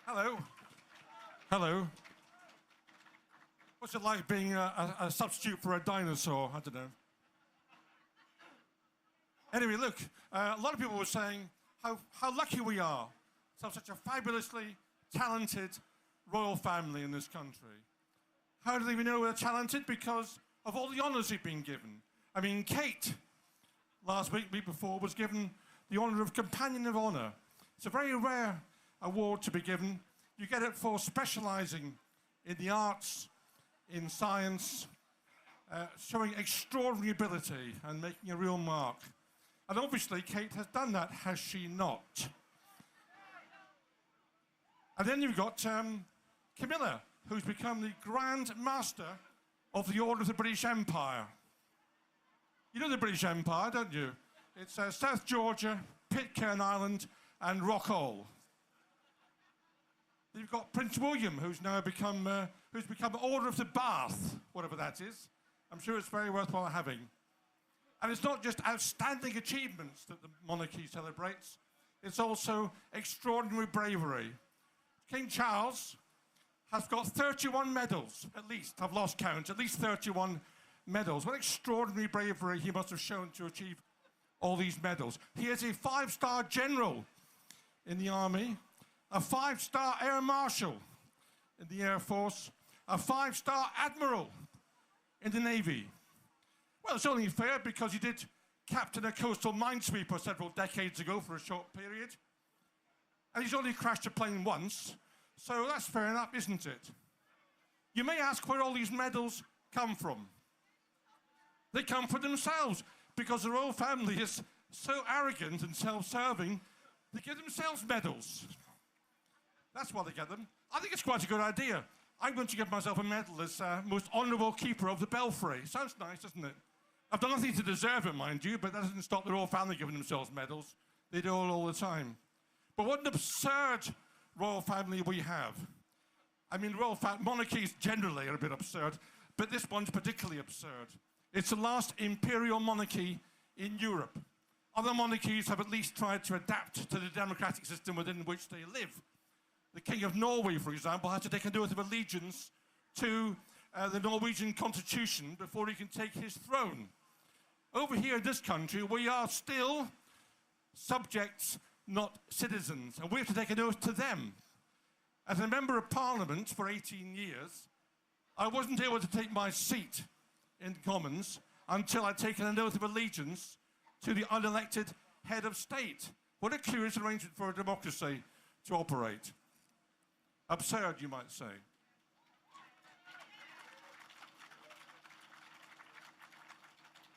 Hello. Hello. What's it like being a substitute for a dinosaur? I don't know. Anyway, look, a lot of people were saying how lucky we are to have such a fabulously talented royal family in this country. How do they know we're talented? Because of all the honours they've been given. I mean, Kate, last week before, was given the honour of Companion of Honour. It's a very rare award to be given. You get it for specialising in the arts, in science, showing extraordinary ability and making a real mark. And obviously, Kate has done that, has she not? And then you've got Camilla, who's become the Grand Master of the Order of the British Empire. You know the British Empire, don't you? It's South Georgia, Pitcairn Island, and Rockall. You've got Prince William, who's now become Order of the Bath, whatever that is. I'm sure it's very worthwhile having. And it's not just outstanding achievements that the monarchy celebrates, it's also extraordinary bravery. King Charles has got 31 medals, at least, I've lost count, at least 31 medals. What extraordinary bravery he must have shown to achieve all these medals. He is a 5-star general in the army, a 5-star air marshal in the Air Force, a 5-star admiral in the Navy. Well, it's only fair because he did captain a coastal minesweeper several decades ago for a short period. And he's only crashed a plane once, so that's fair enough, isn't it? You may ask where all these medals come from. They come from themselves, because the royal family is so arrogant and self-serving, they give themselves medals. That's why they get them. I think it's quite a good idea. I'm going to give myself a medal as most honourable keeper of the belfry. Sounds nice, doesn't it? I've done nothing to deserve it, mind you, but that doesn't stop the royal family giving themselves medals. They do it all the time. But what an absurd royal family we have. I mean, monarchies generally are a bit absurd, but this one's particularly absurd. It's the last imperial monarchy in Europe. Other monarchies have at least tried to adapt to the democratic system within which they live. The King of Norway, for example, had to take an oath of allegiance to the Norwegian constitution before he can take his throne. Over here in this country, we are still subjects, not citizens, and we have to take an oath to them. As a member of Parliament for 18 years, I wasn't able to take my seat in Commons until I'd taken an oath of allegiance to the unelected head of state. What a curious arrangement for a democracy to operate. Absurd, you might say.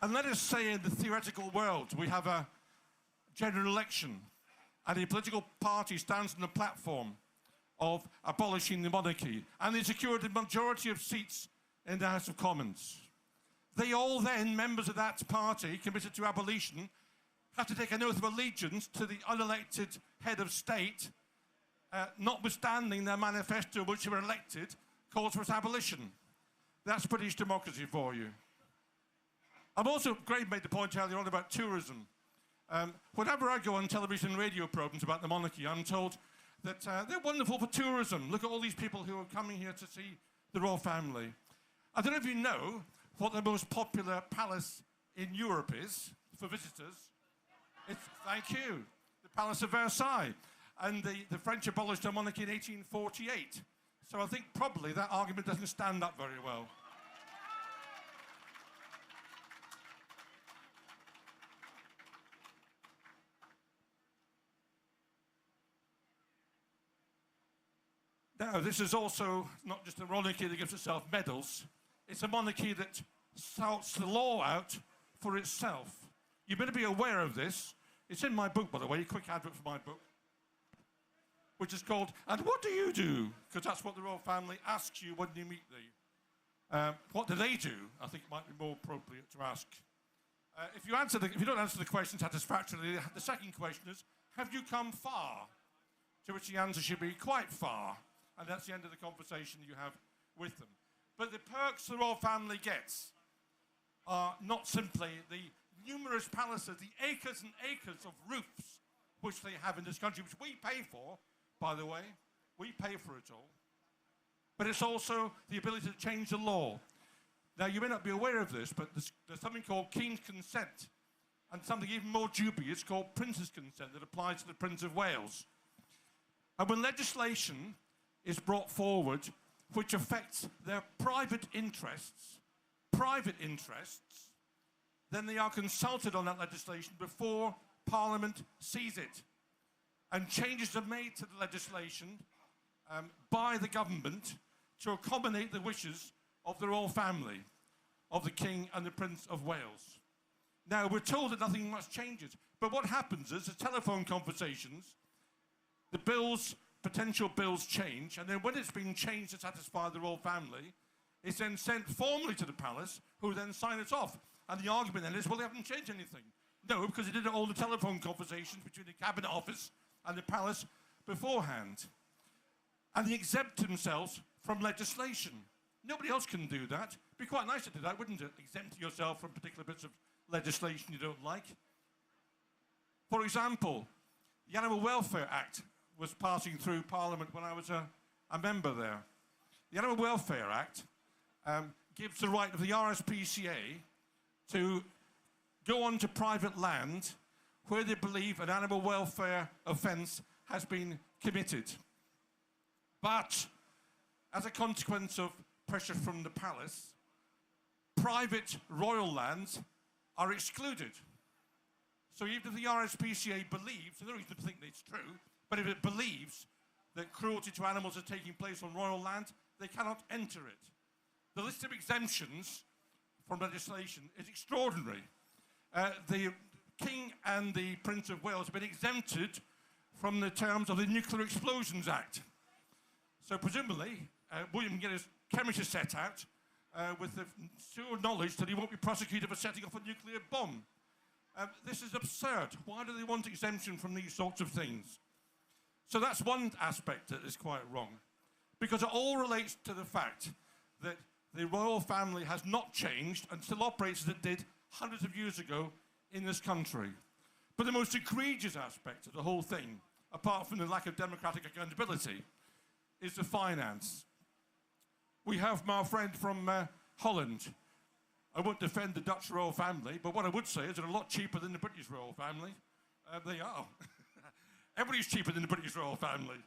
And let us say in the theoretical world we have a general election and a political party stands on the platform of abolishing the monarchy and they secured the majority of seats in the House of Commons. They all then, members of that party committed to abolition, have to take an oath of allegiance to the unelected head of state, notwithstanding their manifesto, which they were elected, calls for its abolition. That's British democracy for you. I'm also, Greg made the point earlier on about tourism. Whenever I go on television and radio programs about the monarchy, I'm told that they're wonderful for tourism. Look at all these people who are coming here to see the royal family. I don't know if you know what the most popular palace in Europe is for visitors. Thank you, the Palace of Versailles. And the French abolished their monarchy in 1848. So I think probably that argument doesn't stand up very well. Now, this is also not just a monarchy that gives itself medals, it's a monarchy that sorts the law out for itself. You better be aware of this. It's in my book, by the way, a quick advert for my book, which is called, And What Do You Do? Because that's what the royal family asks you when you meet them. What do they do? I think it might be more appropriate to ask. If you don't answer the question satisfactorily, the second question is, have you come far? To which the answer should be quite far. And that's the end of the conversation you have with them. But the perks the royal family gets are not simply the numerous palaces, the acres and acres of roofs which they have in this country, which we pay for, by the way. We pay for it all. But it's also the ability to change the law. Now, you may not be aware of this, but there's something called King's Consent, and something even more dubious called Prince's Consent that applies to the Prince of Wales. And when legislation is brought forward which affects their private interests, then they are consulted on that legislation before Parliament sees it. And changes are made to the legislation by the government to accommodate the wishes of the royal family, of the King and the Prince of Wales. Now, we're told that nothing much changes, but what happens is the telephone conversations, the bills, potential bills change, and then when it's been changed to satisfy the royal family, it's then sent formally to the palace, who then sign it off. And the argument then is, well, they haven't changed anything. No, because they did all the telephone conversations between the Cabinet Office and the palace beforehand. And they exempt themselves from legislation. Nobody else can do that. It'd be quite nice to do that, wouldn't it? Exempt yourself from particular bits of legislation you don't like. For example, the Animal Welfare Act was passing through Parliament when I was a member there. The Animal Welfare Act gives the right of the RSPCA to go onto private land where they believe an animal welfare offence has been committed. But as a consequence of pressure from the palace, private royal lands are excluded. So even if the RSPCA believes, there's no reason to think that it's true, but if it believes that cruelty to animals is taking place on royal land, they cannot enter it. The list of exemptions from legislation is extraordinary. The King and the Prince of Wales have been exempted from the terms of the Nuclear Explosions Act. So presumably, William can get his chemistry set out with the sure knowledge that he won't be prosecuted for setting off a nuclear bomb. This is absurd. Why do they want exemption from these sorts of things? So that's one aspect that is quite wrong, because it all relates to the fact that the royal family has not changed and still operates as it did hundreds of years ago in this country. But the most egregious aspect of the whole thing, apart from the lack of democratic accountability, is the finance. We have my friend from Holland. I won't defend the Dutch royal family, but what I would say is they're a lot cheaper than the British royal family. They are. Everybody's cheaper than the British royal family.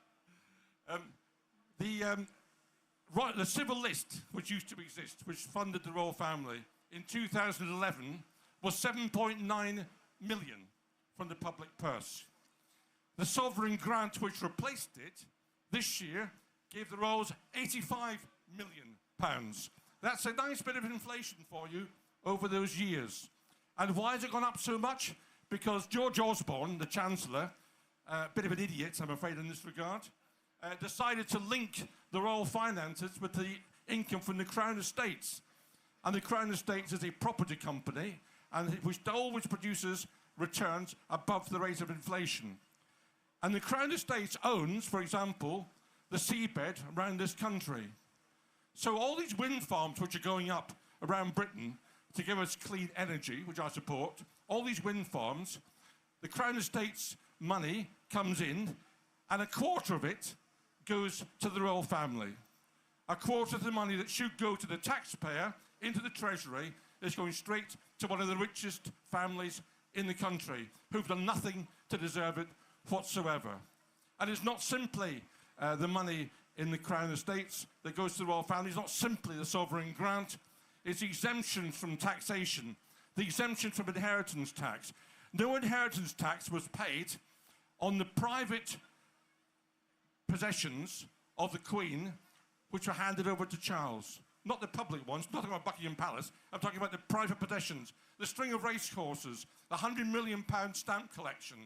The civil list, which used to exist, which funded the royal family, in 2011 was 7.9 million from the public purse. The sovereign grant which replaced it this year gave the royals £85 million. That's a nice bit of inflation for you over those years. And why has it gone up so much? Because George Osborne, the Chancellor, a bit of an idiot, I'm afraid, in this regard, decided to link the royal finances with the income from the Crown Estates. And the Crown Estates is a property company, and which always produces returns above the rate of inflation. And the Crown Estates owns, for example, the seabed around this country. So all these wind farms which are going up around Britain to give us clean energy, which I support, all these wind farms, the Crown Estates money comes in, and a quarter of it goes to the royal family. A quarter of the money that should go to the taxpayer into the treasury is going straight to one of the richest families in the country, who've done nothing to deserve it whatsoever. And it's not simply the money in the Crown Estates that goes to the royal family. It's not simply the sovereign grant. It's exemptions from taxation, the exemption from inheritance tax. No inheritance tax was paid on the private possessions of the Queen, which were handed over to Charles. Not the public ones, not talking about Buckingham Palace. I'm talking about the private possessions. The string of racehorses, the £100 million stamp collection,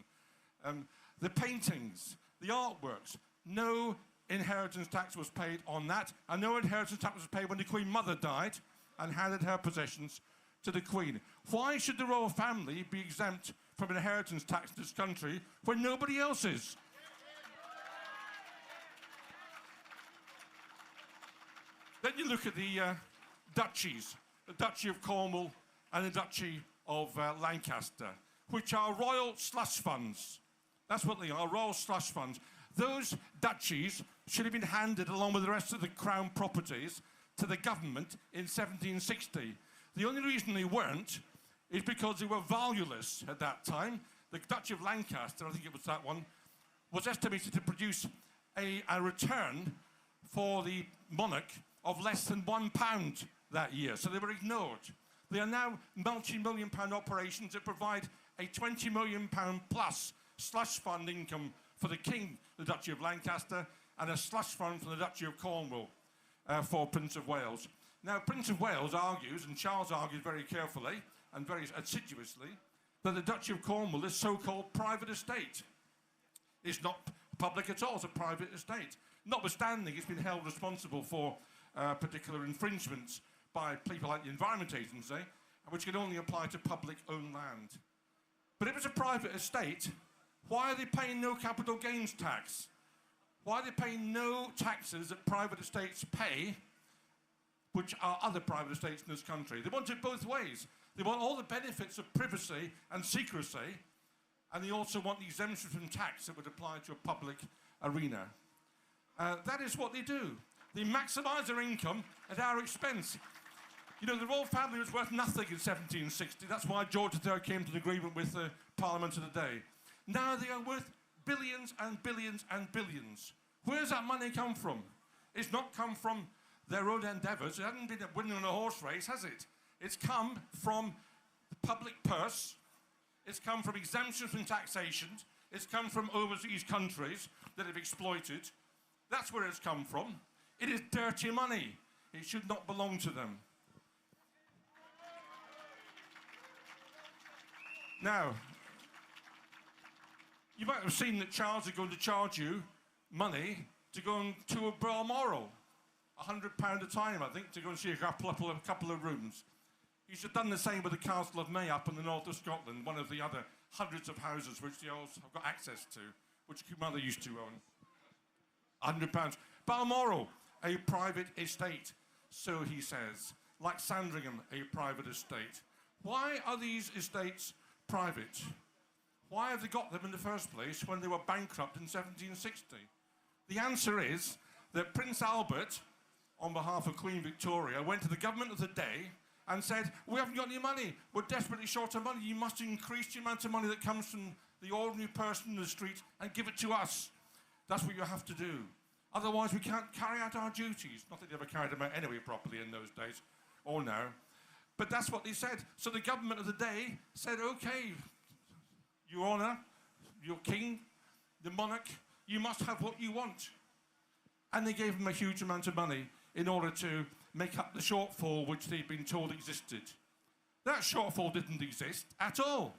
the paintings, the artworks. No inheritance tax was paid on that, and no inheritance tax was paid when the Queen Mother died and handed her possessions to the Queen. Why should the royal family be exempt from inheritance tax in this country when nobody else is? Then you look at the duchies, the Duchy of Cornwall and the Duchy of Lancaster, which are royal slush funds. That's what they are, royal slush funds. Those duchies should have been handed along with the rest of the crown properties to the government in 1760. The only reason they weren't is because they were valueless at that time. The Duchy of Lancaster, I think it was that one, was estimated to produce a return for the monarch of less than £1 that year, so they were ignored. They are now multi-million pound operations that provide a £20 million plus slush fund income for the King, the Duchy of Lancaster, and a slush fund for the Duchy of Cornwall for Prince of Wales. Now, Prince of Wales argues, and Charles argues very carefully and very assiduously, that the Duchy of Cornwall is so-called private estate. It's not public at all, it's a private estate. Notwithstanding, it's been held responsible for particular infringements by people like the Environment Agency, which can only apply to public-owned land. But if it's a private estate, why are they paying no capital gains tax? Why are they paying no taxes that private estates pay, which are other private estates in this country? They want it both ways. They want all the benefits of privacy and secrecy, and they also want the exemption from tax that would apply to a public arena. That is what they do. They maximise their income at our expense. You know, the royal family was worth nothing in 1760. That's why George III came to an agreement with the Parliament of the day. Now they are worth billions and billions and billions. Where's that money come from? It's not come from their own endeavours. It hasn't been winning on a horse race, has it? It's come from the public purse. It's come from exemptions from taxation. It's come from overseas countries that have exploited. That's where it's come from. It is dirty money. It should not belong to them. Now, you might have seen that Charles is going to charge you money to go to a Balmoral. £100 a time, I think, to go and see a couple of rooms. You should have done the same with the Castle of May up in the north of Scotland, one of the other hundreds of houses which the Earls have got access to, which your mother used to own. £100. Balmoral, a private estate, so he says. Like Sandringham, a private estate. Why are these estates private? Why have they got them in the first place when they were bankrupt in 1760? The answer is that Prince Albert, on behalf of Queen Victoria, went to the government of the day and said, we haven't got any money, we're desperately short of money, you must increase the amount of money that comes from the ordinary person in the street and give it to us. That's what you have to do. Otherwise we can't carry out our duties. Not that they ever carried them out anyway properly in those days, or now. But that's what they said. So the government of the day said, okay, Your Honour, your king, the monarch, you must have what you want. And they gave him a huge amount of money in order to make up the shortfall which they'd been told existed. That shortfall didn't exist at all.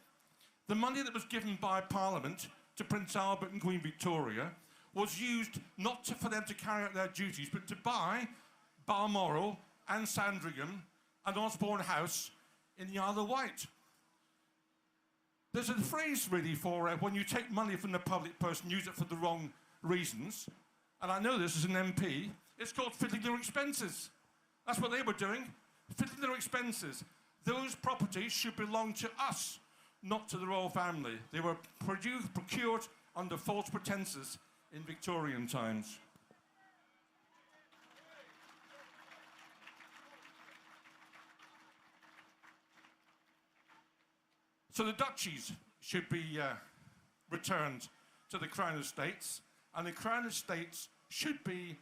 The money that was given by Parliament to Prince Albert and Queen Victoria was used not for them to carry out their duties, but to buy Balmoral and Sandringham and Osborne House in the Isle of Wight. There's a phrase really for when you take money from the public purse and use it for the wrong reasons, and I know this as an MP, it's called fiddling their expenses. That's what they were doing, fiddling their expenses. Those properties should belong to us, not to the royal family. They were procured under false pretenses in Victorian times. So the duchies should be returned to the Crown Estates, and the Crown Estates should be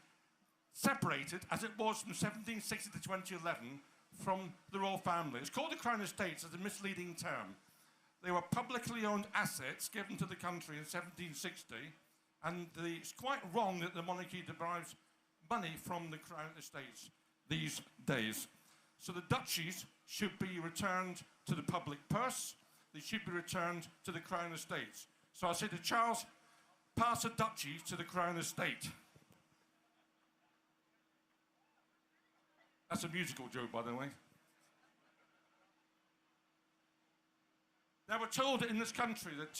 separated, as it was from 1760 to 2011, from the royal family. It's called the Crown Estates as a misleading term. They were publicly owned assets given to the country in 1760, and it's quite wrong that the monarchy derives money from the Crown Estates these days. So the duchies should be returned to the public purse. They should be returned to the Crown Estates. So I say to Charles, pass the duchies to the Crown Estate. That's a musical joke, by the way. Now, we're told in this country that,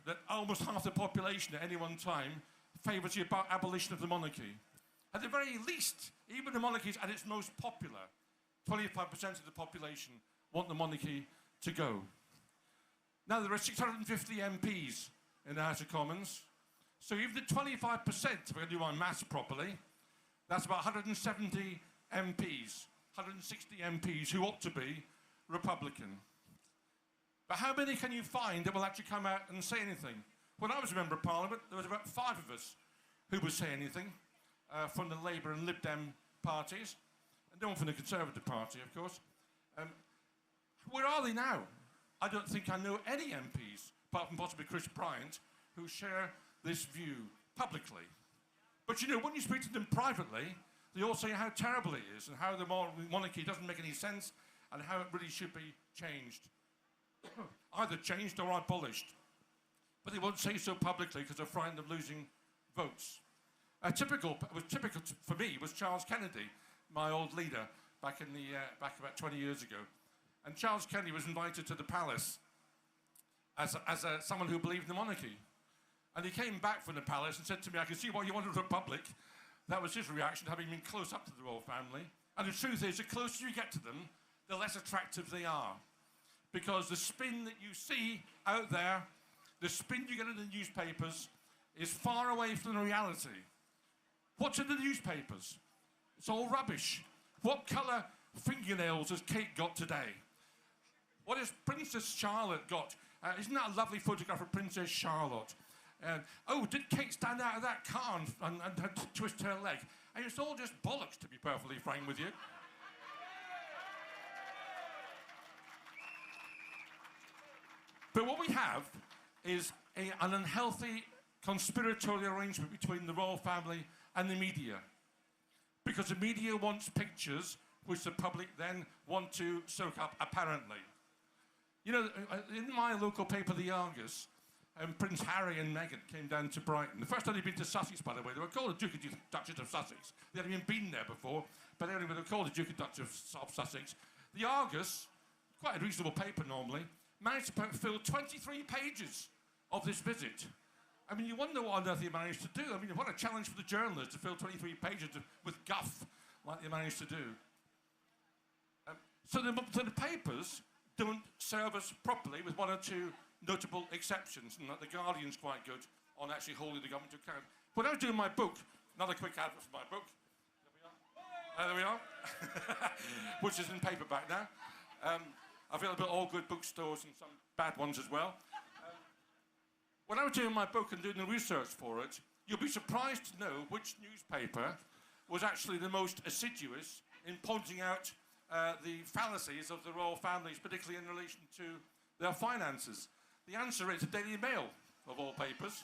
that almost half the population at any one time favours the abolition of the monarchy. At the very least, even the monarchy is at its most popular, 25% of the population want the monarchy to go. Now, there are 650 MPs in the House of Commons. So even the 25%, if I do my maths properly, that's about 170 MPs, 160 MPs who ought to be Republican. But how many can you find that will actually come out and say anything? When I was a member of Parliament, there was about 5 of us who would say anything from the Labour and Lib Dem parties, and no one from the Conservative Party, of course. Where are they now? I don't think I know any MPs, apart from possibly Chris Bryant, who share this view publicly. But you know, when you speak to them privately, they all say how terrible it is and how the monarchy doesn't make any sense and how it really should be changed. Either changed or abolished. But they won't say so publicly because they're frightened of losing votes. Typical for me was Charles Kennedy, my old leader, back about 20 years ago. And Charles Kennedy was invited to the palace as someone who believed in the monarchy. And he came back from the palace and said to me, I can see why you wanted a republic. That was his reaction, having been close up to the royal family. And the truth is, the closer you get to them, the less attractive they are. Because the spin that you see out there, the spin you get in the newspapers, is far away from the reality. What's in the newspapers? It's all rubbish. What colour fingernails has Kate got today? What has Princess Charlotte got? Isn't that a lovely photograph of Princess Charlotte? Oh, did Kate stand out of that car and twist her leg? And it's all just bollocks, to be perfectly frank with you. But what we have is an unhealthy conspiratorial arrangement between the royal family and the media. Because the media wants pictures which the public then want to soak up, apparently. You know, in my local paper, The Argus, Prince Harry and Meghan came down to Brighton. The first time they'd been to Sussex, by the way. They were called the Duke and Duchess of Sussex. They hadn't even been there before, but anyway, they were called the Duke and Duchess of Sussex. The Argus, quite a reasonable paper normally, managed to fill 23 pages of this visit. I mean, you wonder what on earth he managed to do. I mean, what a challenge for the journalists to fill 23 pages with guff like they managed to do. So the papers don't serve us properly, with 1 or 2 notable exceptions, and The Guardian's quite good on actually holding the government to account. When I was doing my book, another quick advert for my book. There we are. Which is in paperback now. Available at all good bookstores and some bad ones as well. When I was doing my book and doing the research for it, you'll be surprised to know which newspaper was actually the most assiduous in pointing out the fallacies of the royal families, particularly in relation to their finances. The answer is the Daily Mail, of all papers.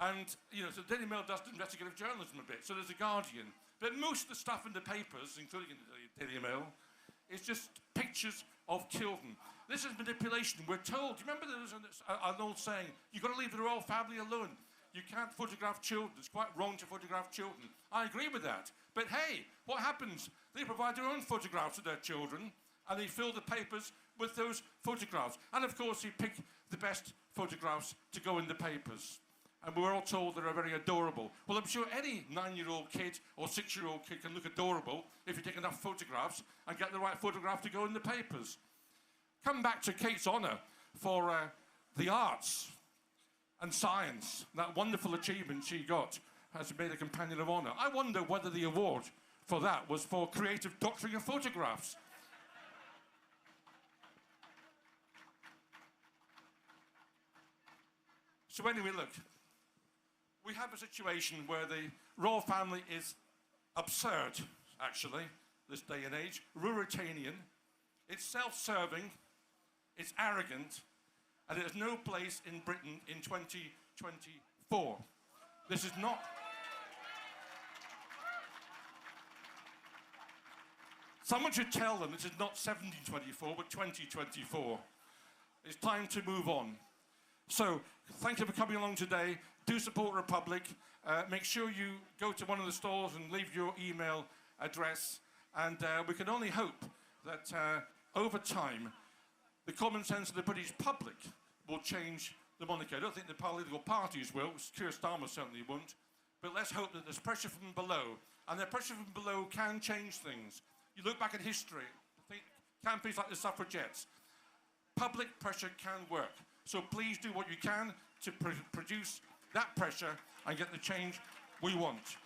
And, you know, so the Daily Mail does investigative journalism a bit, so there's The Guardian. But most of the stuff in the papers, including in the Daily Mail, is just pictures of children. This is manipulation. We're told, do you remember there was an old saying, you've got to leave the royal family alone. You can't photograph children. It's quite wrong to photograph children. I agree with that. But hey, what happens? They provide their own photographs of their children, and they fill the papers with those photographs. And of course, they pick the best photographs to go in the papers. And we're all told they're very adorable. Well, I'm sure any 9-year-old kid or 6-year-old kid can look adorable if you take enough photographs and get the right photograph to go in the papers. Come back to Kate's honour for the arts and science. That wonderful achievement she got has made a Companion of Honour. I wonder whether the award for that was for creative doctoring of photographs. So anyway, look. We have a situation where the royal family is absurd, actually, this day and age, Ruritanian, it's self-serving, it's arrogant, and it has no place in Britain in 2024. This is not... Someone should tell them this is not 1724, but 2024. It's time to move on. So, thank you for coming along today. Do support Republic. Make sure you go to one of the stores and leave your email address. And we can only hope that over time, the common sense of the British public will change the monarchy. I don't think the political parties will. Keir Starmer certainly won't. But let's hope that there's pressure from below. And the pressure from below can change things. You look back at history, think campaigns like the suffragettes. Public pressure can work. So please do what you can to produce that pressure and get the change we want.